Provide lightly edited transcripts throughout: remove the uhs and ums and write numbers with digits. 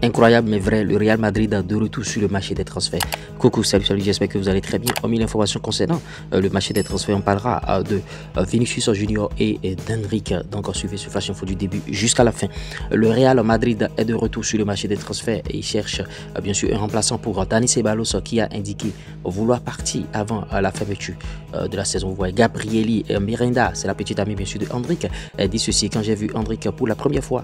Incroyable mais vrai, le Real Madrid a de retour sur le marché des transferts. Coucou, salut, j'espère que vous allez très bien. Hormis l'information concernant le marché des transferts, on parlera de Vinicius Junior et d'Henrique. Donc suivez ce Flash Info du début jusqu'à la fin. Le Real Madrid est de retour sur le marché des transferts et il cherche bien sûr un remplaçant pour Dani Ceballos qui a indiqué vouloir partir avant la fermeture de la saison. Vous voyez, Gabrieli Miranda, c'est la petite amie bien sûr de Henrique, elle dit ceci: quand j'ai vu Henrique pour la première fois,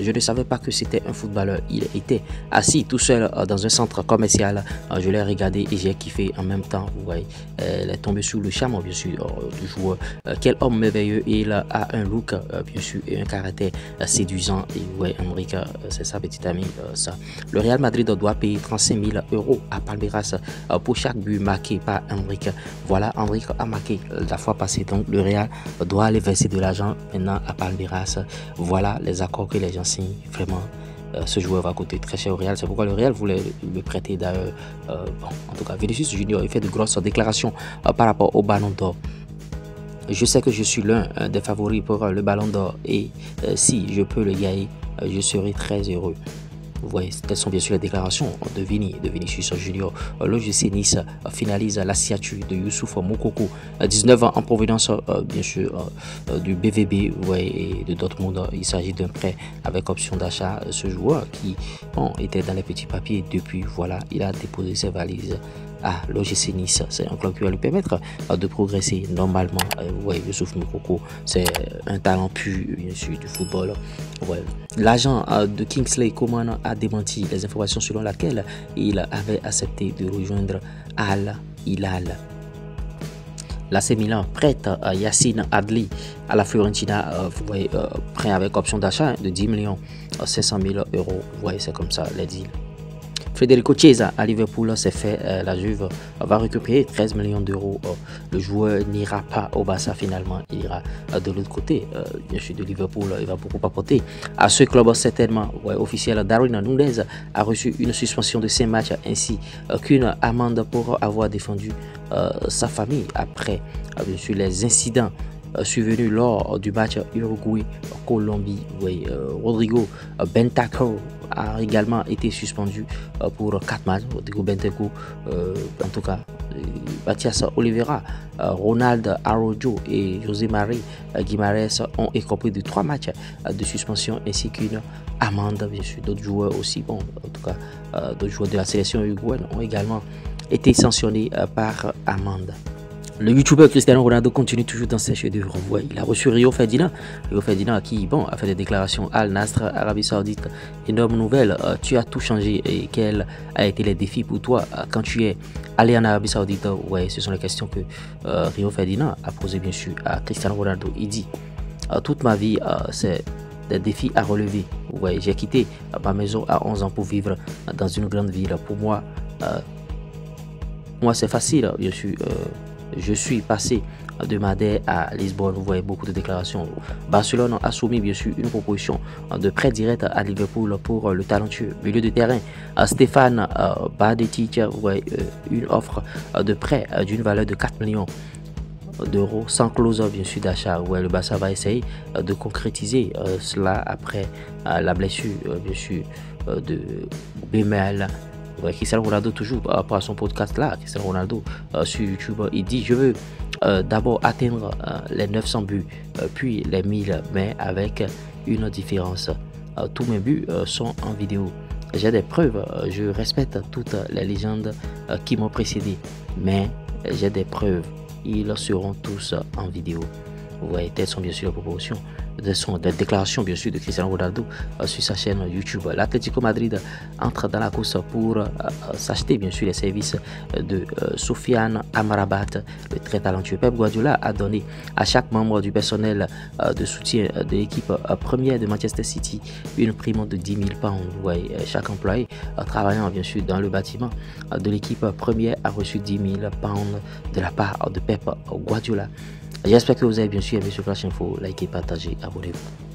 je ne savais pas que c'était un footballeur. Il était assis tout seul dans un centre commercial. Je l'ai regardé et j'ai kiffé en même temps. Vous voyez, elle est tombée sous le charme bien sûr du joueur. Quel homme merveilleux, il a un look bien sûr et un caractère séduisant. Et ouais, Henrique, c'est sa petite amie. Ça. Le Real Madrid doit payer 35 000 € à Palmeiras pour chaque but marqué par Henrique. Voilà, Henrique a marqué la fois passée, donc le Real doit aller verser de l'argent maintenant à Palmeiras. Voilà les accords que les gens signent. Vraiment, ce joueur va coûter très cher au Real. C'est pourquoi le Real voulait le prêter d'ailleurs. Bon, en tout cas, Vinicius Junior, il fait de grosses déclarations par rapport au Ballon d'Or. Je sais que je suis l'un des favoris pour le Ballon d'Or et si je peux le gagner, je serai très heureux. Vous voyez, telles sont bien sûr les déclarations de Vinicius Junior. L'OGC Nice finalise la signature de Youssouf Moukoko, 19 ans, en provenance bien sûr du BVB, vous voyez, et de Dortmund. Il s'agit d'un prêt avec option d'achat. Ce joueur qui était dans les petits papiers depuis, voilà, il a déposé ses valises à l'OGC Nice. C'est un club qui va lui permettre de progresser normalement. Vous voyez, Youssouf Moukoko, c'est un talent pur bien sûr du football. Ouais. L'agent de Kingsley Coman a démenti les informations selon lesquelles il avait accepté de rejoindre Al Hilal. L'AC Milan prête Yacine Adli à la Fiorentina, vous voyez, prêt avec option d'achat de 10 500 000 €. Vous voyez, c'est comme ça les deals. Federico Chiesa à Liverpool, c'est fait. La Juve va récupérer 13 millions d'euros. Le joueur n'ira pas au Barça finalement. Il ira de l'autre côté. Bien sûr, de Liverpool, il va beaucoup apporter à ce club certainement. Ouais, officiel, Darwin Nunez a reçu une suspension de 5 matchs ainsi qu'une amende pour avoir défendu sa famille après bien sûr les incidents survenu lors du match Uruguay-Colombie. Oui, Rodrigo Bentancur a également été suspendu pour 4 matchs. Rodrigo Bentancur, en tout cas, Mathias Oliveira, Ronald Araujo et José Marie Guimarães ont écopé de 3 matchs de suspension ainsi qu'une amende. Bien sûr, d'autres joueurs aussi, bon, en tout cas, d'autres joueurs de la sélection uruguayenne ont également été sanctionnés par amende. Le youtubeur Cristiano Ronaldo continue toujours dans ses chefs-d'œuvre. Il a reçu Rio Ferdinand qui a fait des déclarations à Al Nassr, Arabie Saoudite. Énorme nouvelle, tu as tout changé. Et quels ont été les défis pour toi quand tu es allé en Arabie Saoudite? Ouais, ce sont les questions que Rio Ferdinand a posées bien sûr à Cristiano Ronaldo. Il dit toute ma vie, c'est des défis à relever. Ouais, j'ai quitté ma maison à 11 ans pour vivre dans une grande ville. Pour moi, c'est facile, bien sûr. Je suis passé de Madrid à Lisbonne. Vous voyez beaucoup de déclarations. Barcelone a soumis bien sûr une proposition de prêt direct à Liverpool pour le talentueux milieu de terrain Stéphane Baditic. Vous voyez une offre de prêt d'une valeur de 4 millions d'euros sans clause bien sûr d'achat. Ouais, le Barça va essayer de concrétiser cela après la blessure bien sûr de Bemel. Cristiano Ronaldo, toujours par rapport à son podcast là, Cristiano Ronaldo sur YouTube, il dit: je veux d'abord atteindre les 900 buts, puis les 1000, mais avec une différence. Tous mes buts sont en vidéo. J'ai des preuves, je respecte toutes les légendes qui m'ont précédé, mais j'ai des preuves, ils seront tous en vidéo. Vous voyez, telles sont bien sûr les propositions des déclarations bien sûr de Cristiano Ronaldo sur sa chaîne YouTube. L'Atlético Madrid entre dans la course pour s'acheter bien sûr les services de Sofiane Amrabat, le très talentueux. Pep Guardiola a donné à chaque membre du personnel de soutien de l'équipe première de Manchester City une prime de 10 000 pounds. Ouais, chaque employé travaillant bien sûr dans le bâtiment de l'équipe première a reçu 10 000 pounds de la part de Pep Guardiola. J'espère que vous avez bien sûr aimé ce Flash Info. Likez, partagez, abonnez-vous.